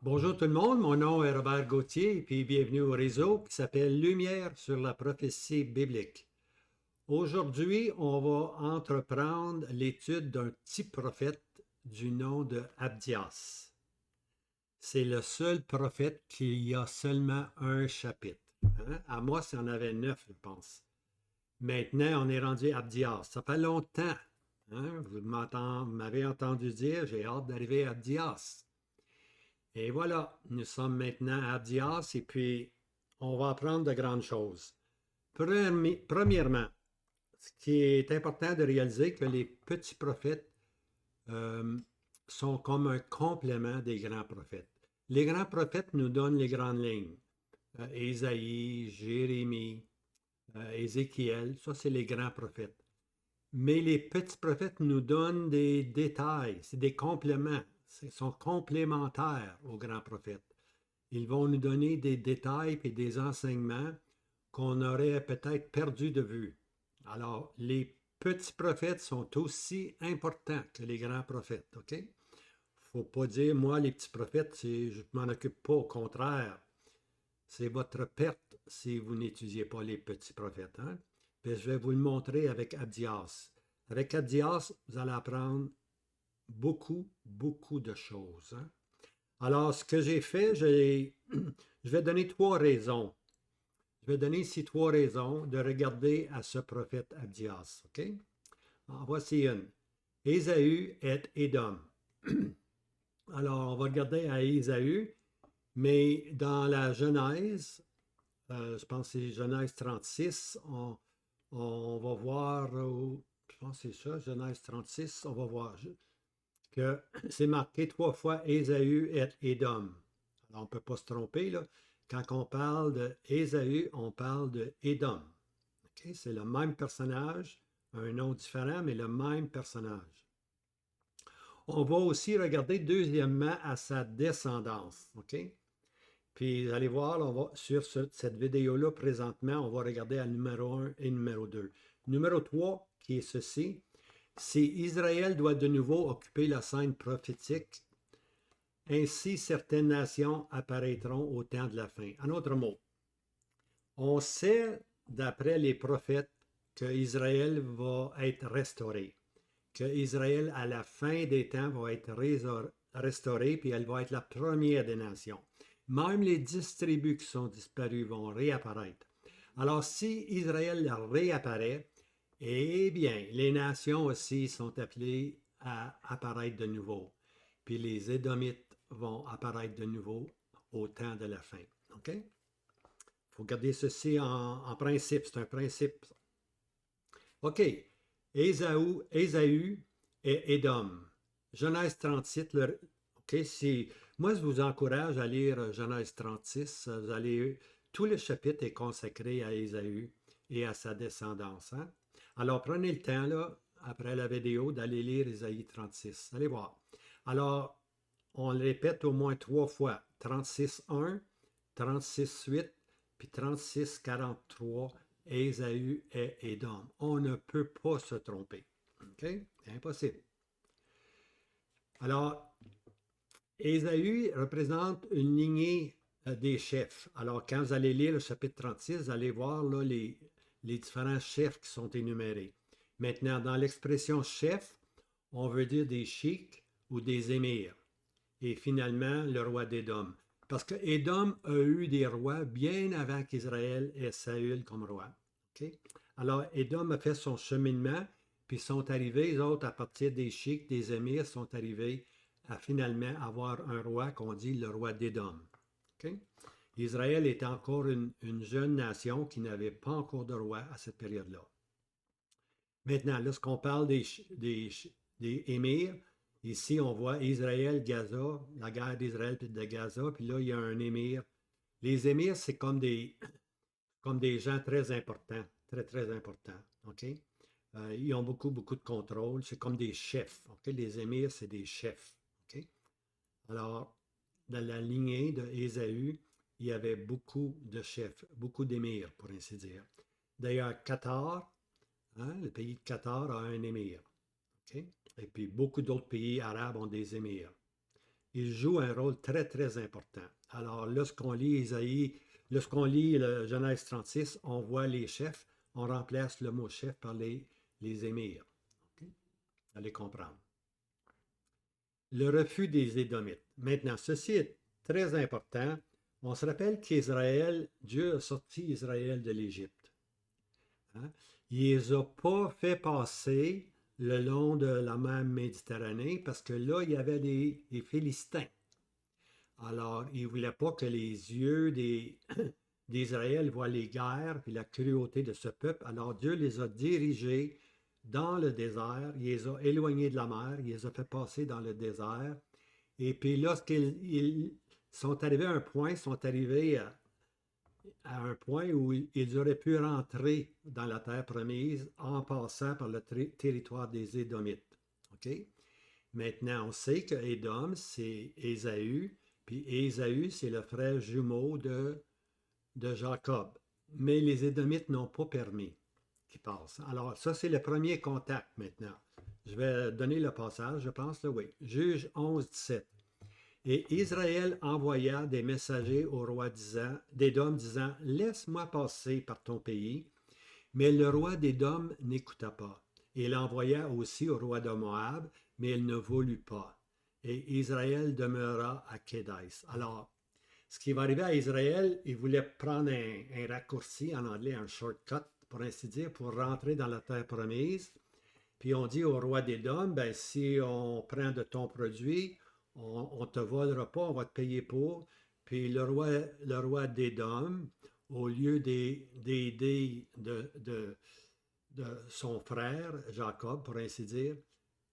Bonjour tout le monde, mon nom est Robert Gauthier et puis bienvenue au réseau qui s'appelle Lumière sur la prophétie biblique. Aujourd'hui, on va entreprendre l'étude d'un petit prophète du nom de Abdias. C'est le seul prophète qui a seulement un chapitre. À moi, il y en avait 9, je pense. Maintenant, on est rendu à Abdias. Ça fait longtemps. Vous m'avez entendu dire, j'ai hâte d'arriver à Abdias. Et voilà, nous sommes maintenant à Abdias et puis on va apprendre de grandes choses. Premièrement, ce qui est important de réaliser que les petits prophètes euh, sont comme un complément des grands prophètes. Les grands prophètes nous donnent les grandes lignes. Ésaïe, Jérémie, Ézéchiel, ça c'est les grands prophètes. Mais les petits prophètes nous donnent des détails, c'est des compléments, ils sont complémentaires aux grands prophètes. Ils vont nous donner des détails et des enseignements qu'on aurait peut-être perdu de vue. Alors, les petits prophètes sont aussi importants que les grands prophètes, OK? Faut pas dire, moi, les petits prophètes, je ne m'en occupe pas, au contraire. C'est votre perte si vous n'étudiez pas les petits prophètes. Hein? Puis je vais vous le montrer avec Abdias. Avec Abdias, vous allez apprendre beaucoup, beaucoup de choses. Hein? Alors, ce que j'ai fait, je vais donner trois raisons. Je vais donner ici trois raisons de regarder à ce prophète Abdias. OK? En voici une. Ésaü est Édom. Alors, on va regarder à Ésaü, mais dans la Genèse, je pense que c'est Genèse 36, on va voir, je pense que c'est ça, Genèse 36, on va voir que c'est marqué trois fois Ésaü et Édom. Alors, on ne peut pas se tromper, là. Quand on parle de Ésaü, on parle de Édom. Okay? C'est le même personnage, un nom différent, mais le même personnage. On va aussi regarder deuxièmement à sa descendance. OK? Puis, vous allez voir, là, sur cette vidéo-là, présentement, on va regarder à numéro 1 et numéro 2. Numéro 3, qui est ceci, c'est Israël doit de nouveau occuper la scène prophétique. Ainsi, certaines nations apparaîtront au temps de la fin. En autre mot, on sait, d'après les prophètes, que Israël va être restauré, que Israël, à la fin des temps, va être restauré, puis elle va être la première des nations. Même les 10 tribus qui sont disparues vont réapparaître. Alors, si Israël réapparaît, eh bien, les nations aussi sont appelées à apparaître de nouveau. Puis les Édomites vont apparaître de nouveau au temps de la fin. OK? Il faut garder ceci en principe. C'est un principe. OK. Ésaü et Édom. Genèse 37. OK, moi, je vous encourage à lire Genèse 36. Tout le chapitre est consacré à Ésaü et à sa descendance. Hein? Alors, prenez le temps, là, après la vidéo, d'aller lire Ésaïe 36. Allez voir. Alors, on le répète au moins trois fois. 36.1, 36.8, puis 36.43, Ésaü et Édom. On ne peut pas se tromper. OK? Impossible. Alors, Ésaü représente une lignée des chefs. Alors, quand vous allez lire le chapitre 36, vous allez voir là, les différents chefs qui sont énumérés. Maintenant, dans l'expression chef, on veut dire des chics ou des émirs. Et finalement, le roi d'Édom. Parce que Édom a eu des rois bien avant qu'Israël ait Saül comme roi. Okay? Alors, Édom a fait son cheminement, puis sont arrivés, les autres, à partir des chics, des émirs, sont arrivés à finalement avoir un roi qu'on dit le roi d'Édom. Okay? Israël est encore une jeune nation qui n'avait pas encore de roi à cette période-là. Maintenant, lorsqu'on parle des émirs, ici on voit Israël, Gaza, la guerre d'Israël et de Gaza, puis là il y a un émir. Les émirs, c'est comme des gens très importants, très très importants. OK? Ils ont beaucoup, beaucoup de contrôle. C'est comme des chefs. OK? Les émirs, c'est des chefs. OK? Alors, dans la lignée de Ésaü, il y avait beaucoup de chefs, beaucoup d'émirs, pour ainsi dire. D'ailleurs, Qatar, hein, le pays de Qatar a un émir. OK? Et puis, beaucoup d'autres pays arabes ont des émirs. il joue un rôle très, très important. Alors, lorsqu'on lit Isaïe, lorsqu'on lit le Genèse 36, on voit les chefs, on remplace le mot chef par les émirs. Okay? Allez comprendre. Le refus des Édomites. Maintenant, ceci est très important. On se rappelle qu'Israël, Dieu a sorti Israël de l'Égypte. Hein? Il ne les a pas fait passer le long de la mer Méditerranée parce que là, il y avait les Philistins. Alors, il ne voulait pas que les yeux d'Israël voient les guerres et la cruauté de ce peuple. Alors, Dieu les a dirigés dans le désert, il les a éloignés de la mer, il les a fait passer dans le désert. Et puis, lorsqu'ils sont arrivés à un point, ils sont arrivés à un point où ils auraient pu rentrer dans la terre promise en passant par le territoire des Édomites. OK? Maintenant, on sait que Édom, c'est Ésaü, puis Ésaü, c'est le frère jumeau de Jacob. Mais les Édomites n'ont pas permis qu'il passe. Alors, ça, c'est le premier contact maintenant. Je vais donner le passage, je pense, là, oui. Juge 11, 17. Et Israël envoya des messagers au roi d'Édom disant, laisse-moi passer par ton pays. Mais le roi d'Édom n'écouta pas. Et il envoya aussi au roi de Moab, mais il ne voulut pas. Et Israël demeura à Kédès. Alors, ce qui va arriver à Israël, il voulait prendre un raccourci, en anglais, un shortcut, pour ainsi dire, pour rentrer dans la terre promise. Puis on dit au roi d'Édom, ben, si on prend de ton produit, on ne te volera pas, on va te payer pour. Puis le roi d'Édom, au lieu d'aider de son frère, Jacob, pour ainsi dire,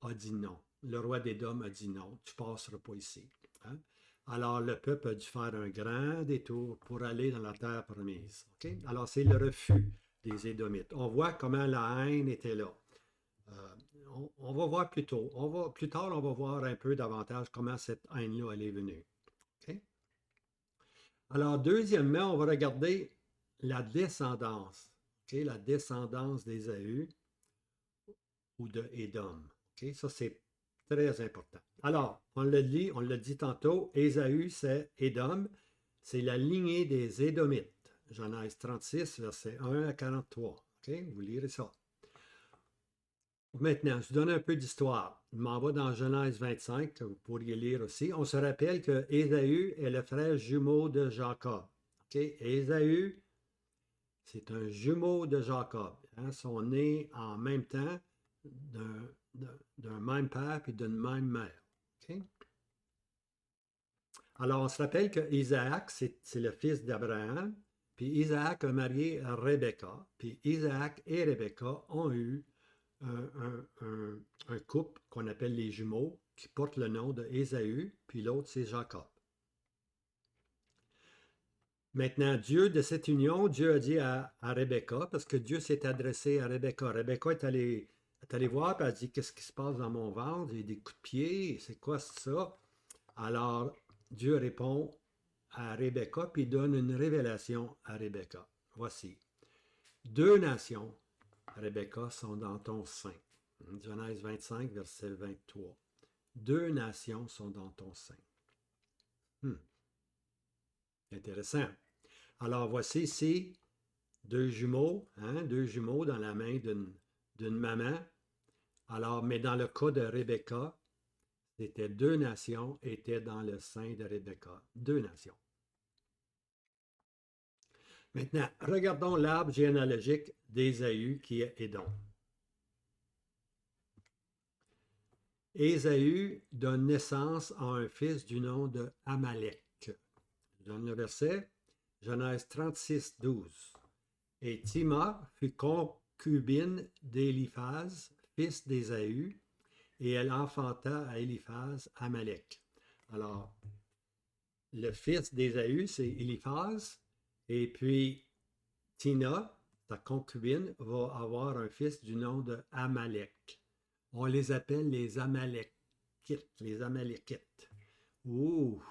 a dit non. Le roi d'Édom a dit non, tu ne passeras pas ici. Hein? Alors le peuple a dû faire un grand détour pour aller dans la terre promise. Okay? Alors c'est le refus des Édomites. On voit comment la haine était là. On va voir plus tôt. Plus tard, on va voir un peu davantage comment cette haine-là elle est venue. Okay? Alors, deuxièmement, on va regarder la descendance. Okay? La descendance d'Ésaü ou de Édom. Okay? Ça, c'est très important. Alors, on l'a dit tantôt, Ésaü, c'est Édom, c'est la lignée des Édomites. Genèse 36, versets 1 à 43. Okay? Vous lirez ça. Maintenant, je vous donne un peu d'histoire. Je m'en vais dans Genèse 25, que vous pourriez lire aussi. On se rappelle que Ésaü est le frère jumeau de Jacob. Okay? Ésaü, c'est un jumeau de Jacob. Hein? Ils sont nés en même temps d'un même père et d'une même mère. Okay? Alors, on se rappelle que Isaac, c'est le fils d'Abraham, puis Isaac a marié Rebecca, puis Isaac et Rebecca ont eu un couple qu'on appelle les jumeaux, qui porte le nom de Ésaü, puis l'autre c'est Jacob. Maintenant, Dieu, de cette union, Dieu a dit à Rebecca, parce que Dieu s'est adressé à Rebecca. Rebecca est allée voir, puis elle a dit, qu'est-ce qui se passe dans mon ventre? J'ai des coups de pied, c'est quoi ça? Alors, Dieu répond à Rebecca, puis donne une révélation à Rebecca. Voici. 2 nations, Rebecca, sont dans ton sein. Genèse 25, verset 23. 2 nations sont dans ton sein. Intéressant. Alors, voici ici 2 jumeaux, hein, 2 jumeaux dans la main d'une maman. Alors, mais dans le cas de Rebecca, c'était 2 nations étaient dans le sein de Rebecca. 2 nations. Maintenant, regardons l'arbre généalogique d'Ésaü qui est Édom. Ésaü donne naissance à un fils du nom de Amalek. Je donne le verset, Genèse 36, 12. Et Thima fut concubine d'Éliphaz, fils d'Ésaü, et elle enfanta à Éliphaz Amalek. Alors, le fils d'Ésaü, c'est Éliphaz, et puis Tina, sa concubine, va avoir un fils du nom de Amalek. On les appelle les Amalekites. Les Amalekites. Ouh!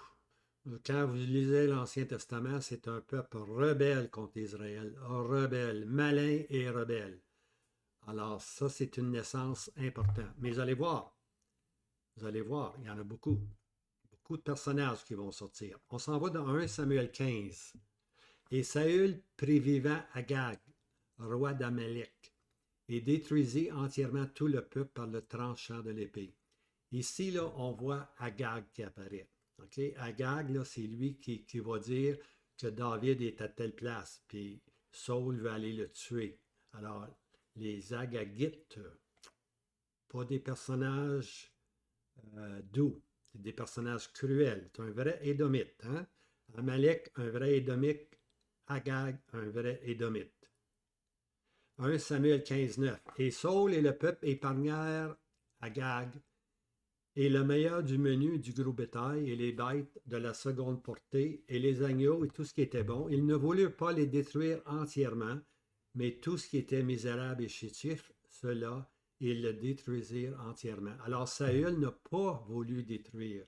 Quand vous lisez l'Ancien Testament, c'est un peuple rebelle contre Israël. Rebelle, malin et rebelle. Alors ça, c'est une naissance importante. Mais vous allez voir, il y en a beaucoup. beaucoup de personnages qui vont sortir. On s'en va dans 1 Samuel 15. Et Saül prit vivant Agag, roi d'Amalek, et détruisit entièrement tout le peuple par le tranchant de l'épée. Ici, là, on voit Agag qui apparaît. Okay? Agag, là, c'est lui qui va dire que David est à telle place, puis Saul veut aller le tuer. Alors, les Agagites, pas des personnages doux, c'est des personnages cruels. C'est un vrai Édomite. Hein? Amalek, un vrai Édomite. Agag, un vrai Édomite. 1 Samuel 15, 9. Et Saul et le peuple épargnèrent Agag, et le meilleur du menu du gros bétail, et les bêtes de la seconde portée, et les agneaux, et tout ce qui était bon. Ils ne voulurent pas les détruire entièrement, mais tout ce qui était misérable et chétif, cela, ils le détruisirent entièrement. Alors Saül n'a pas voulu détruire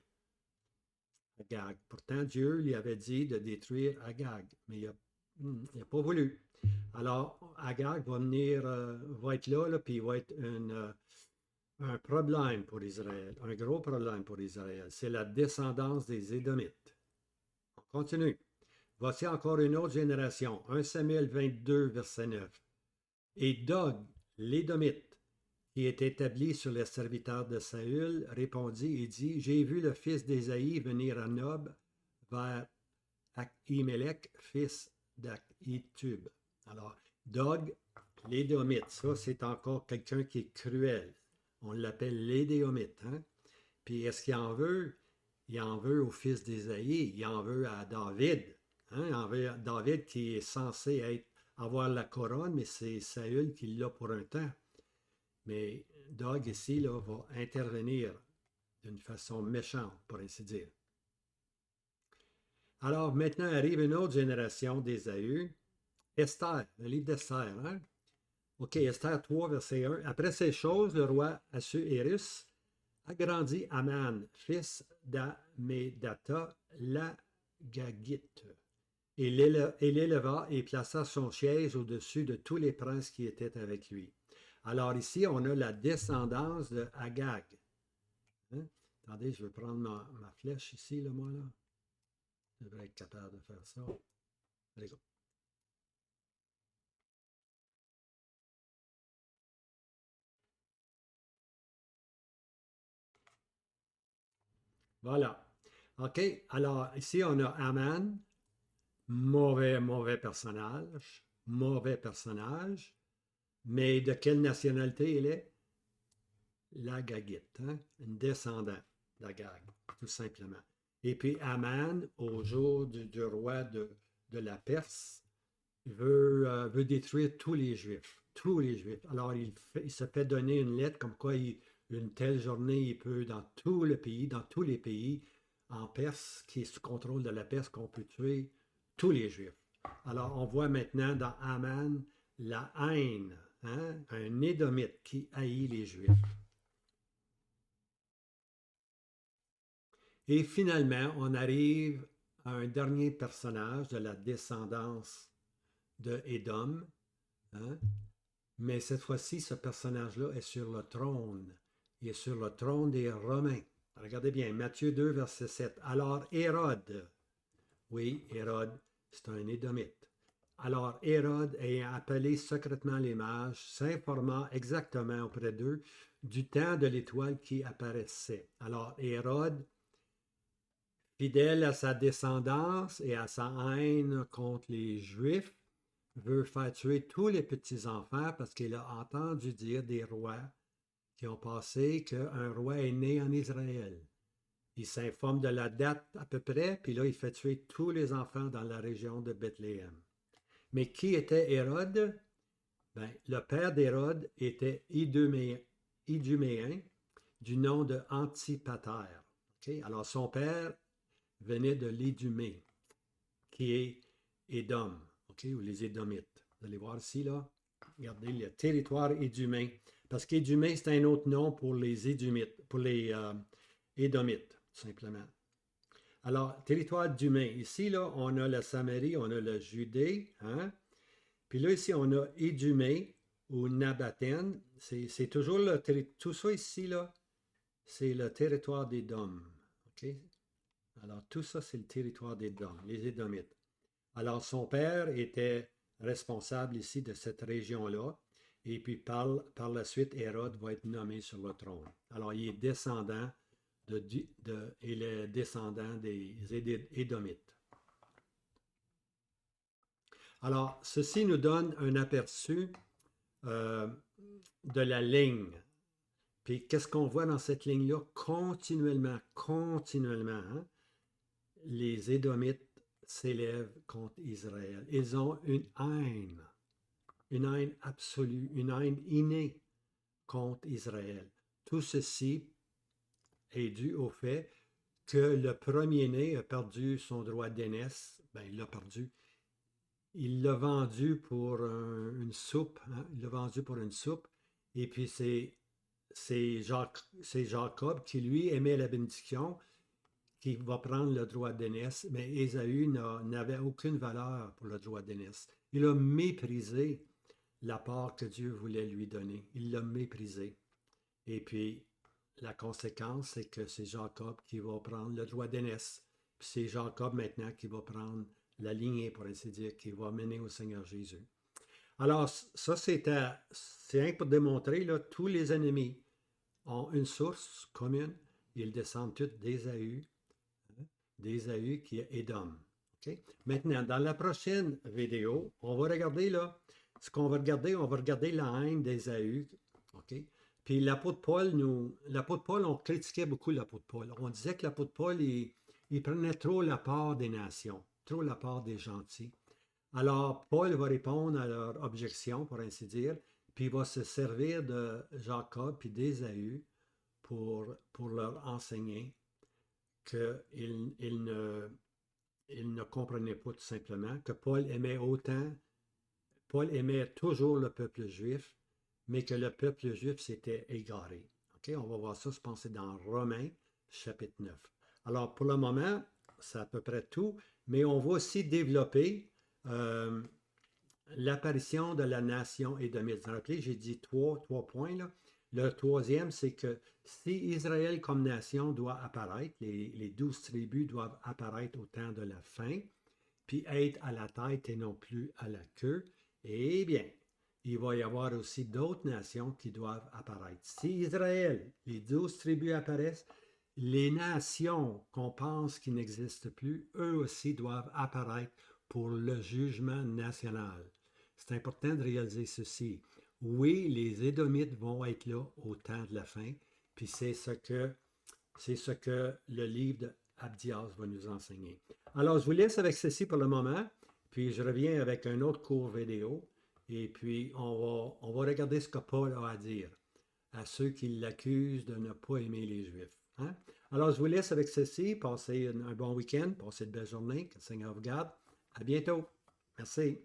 Agag. Pourtant, Dieu lui avait dit de détruire Agag, mais il n'a pas voulu. Alors, Agag va être là, puis il va être un problème pour Israël, un gros problème pour Israël. C'est la descendance des Édomites. On continue. Voici encore une autre génération. 1 Samuel 22, verset 9. Et Dog, l'Édomite, qui est établi sur les serviteurs de Saül, répondit et dit, j'ai vu le fils d'Ésaïe venir à Nob vers Ahimelech, fils d'Ahitub. Alors, Dog, l'Édomite, ça c'est encore quelqu'un qui est cruel. On l'appelle l'Édomite. Hein? Puis est-ce qu'il en veut? Il en veut au fils d'Ésaïe, il en veut à David. Hein? Il en veut à David qui est censé avoir la couronne, mais c'est Saül qui l'a pour un temps. Mais Dog ici là, va intervenir d'une façon méchante, pour ainsi dire. Alors maintenant arrive une autre génération d'Ésaü. Esther, le livre d'Esther. Hein? OK, Esther 3, verset 1. Après ces choses, le roi Assuérus agrandit Aman, fils d'Ammédatha, l'Agagite, et l'éleva et plaça son siège au-dessus de tous les princes qui étaient avec lui. Alors ici, on a la descendance de Agag. Hein? Attendez, je vais prendre ma flèche ici, là, moi, là. Je devrais être capable de faire ça. Allez, go. Voilà. OK, alors ici, on a Aman, mauvais personnage, mais de quelle nationalité il est? L'Agagite, hein? Une descendante d'Agag, tout simplement. Et puis Aman, au jour du roi de la Perse, veut détruire tous les Juifs. Tous les Juifs. Alors il se fait donner une lettre comme quoi une telle journée, il peut, dans tout le pays, dans tous les pays en Perse, qui est sous contrôle de la Perse, qu'on peut tuer tous les Juifs. Alors on voit maintenant dans Aman la haine, hein? Un Édomite qui haït les Juifs. Et finalement, on arrive à un dernier personnage de la descendance de Édom. Hein? Mais cette fois-ci, ce personnage-là est sur le trône. Il est sur le trône des Romains. Regardez bien, Matthieu 2, verset 7. Alors Hérode, oui, Hérode, c'est un Édomite. Alors Hérode, ayant appelé secrètement les mages, s'informa exactement auprès d'eux du temps de l'étoile qui apparaissait. Alors Hérode, fidèle à sa descendance et à sa haine contre les Juifs, veut faire tuer tous les petits-enfants parce qu'il a entendu dire des rois qui ont passé qu'un roi est né en Israël. Il s'informe de la date à peu près, puis là, il fait tuer tous les enfants dans la région de Bethléem. Mais qui était Hérode? Ben, le père d'Hérode était Iduméen, du nom de Antipater. Okay? Alors, son père venait de l'Idumée, qui est Édom, okay? Ou les Édomites. Vous allez voir ici, là, regardez le territoire édumain. Parce qu'Édumain, c'est un autre nom pour les Édumites, pour les Édomites, tout simplement. Alors, territoire édumain. Ici, là, on a la Samarie, on a le Judée, hein? Puis là, ici, on a Édumée ou Nabatène. C'est toujours le territoire. Tout ça ici, là, c'est le territoire d'Édom. OK? Alors, tout ça, c'est le territoire d'Édom, les Édomites. Alors, son père était responsable ici de cette région-là. Et puis, par la suite, Hérode va être nommé sur le trône. Alors, il est descendant il est descendant des Édomites. Alors, ceci nous donne un aperçu euh, de la ligne. Puis, qu'est-ce qu'on voit dans cette ligne-là? Continuellement, hein, les Édomites s'élèvent contre Israël. Ils ont une haine absolue, une haine innée contre Israël. Tout ceci est dû au fait que le premier-né a perdu son droit d'aînesse. Ben, il l'a perdu. Il l'a vendu pour une soupe. Hein? Il l'a vendu pour une soupe. Et puis, c'est Jacob qui, lui, aimait la bénédiction, qui va prendre le droit d'aînesse. Mais Ésaü n'avait aucune valeur pour le droit d'aînesse. Il a méprisé la part que Dieu voulait lui donner. Il l'a méprisé. Et puis, la conséquence, c'est que c'est Jacob qui va prendre le droit d'aînesse. Puis c'est Jacob maintenant qui va prendre la lignée, pour ainsi dire, qui va mener au Seigneur Jésus. Alors, ça, c'est rien pour démontrer, là, tous les ennemis ont une source commune. Ils descendent tous d'Ésaü qui est Édom. Okay? Maintenant, dans la prochaine vidéo, on va regarder là, ce qu'on va regarder la haine d'Ésaü. Okay? Puis l'apôtre Paul, on critiquait beaucoup l'apôtre Paul. On disait que l'apôtre Paul, il prenait trop la part des nations, trop la part des gentils. Alors, Paul va répondre à leur objection, pour ainsi dire, puis il va se servir de Jacob puis d'Ésaü pour leur enseigner qu'il ne comprenait pas tout simplement, que Paul aimait toujours le peuple juif, mais que le peuple juif s'était égaré. Okay? On va voir ça se passer dans Romains, chapitre 9. Alors, pour le moment, c'est à peu près tout, mais on va aussi développer l'apparition de la nation édomite. Vous vous rappelez, j'ai dit trois points, là. Le troisième, c'est que si Israël comme nation doit apparaître, les 12 tribus doivent apparaître au temps de la fin, puis être à la tête et non plus à la queue, eh bien, il va y avoir aussi d'autres nations qui doivent apparaître. Si Israël, les 12 tribus apparaissent, les nations qu'on pense qui n'existent plus, eux aussi doivent apparaître pour le jugement national. C'est important de réaliser ceci. Oui, les Édomites vont être là au temps de la fin, puis c'est ce que le livre d'Abdias va nous enseigner. Alors, je vous laisse avec ceci pour le moment, puis je reviens avec un autre cours vidéo, et puis on va regarder ce que Paul a à dire à ceux qui l'accusent de ne pas aimer les Juifs. Hein? Alors, je vous laisse avec ceci. Passez un bon week-end, passez de belles journées, que le Seigneur vous garde. À bientôt. Merci.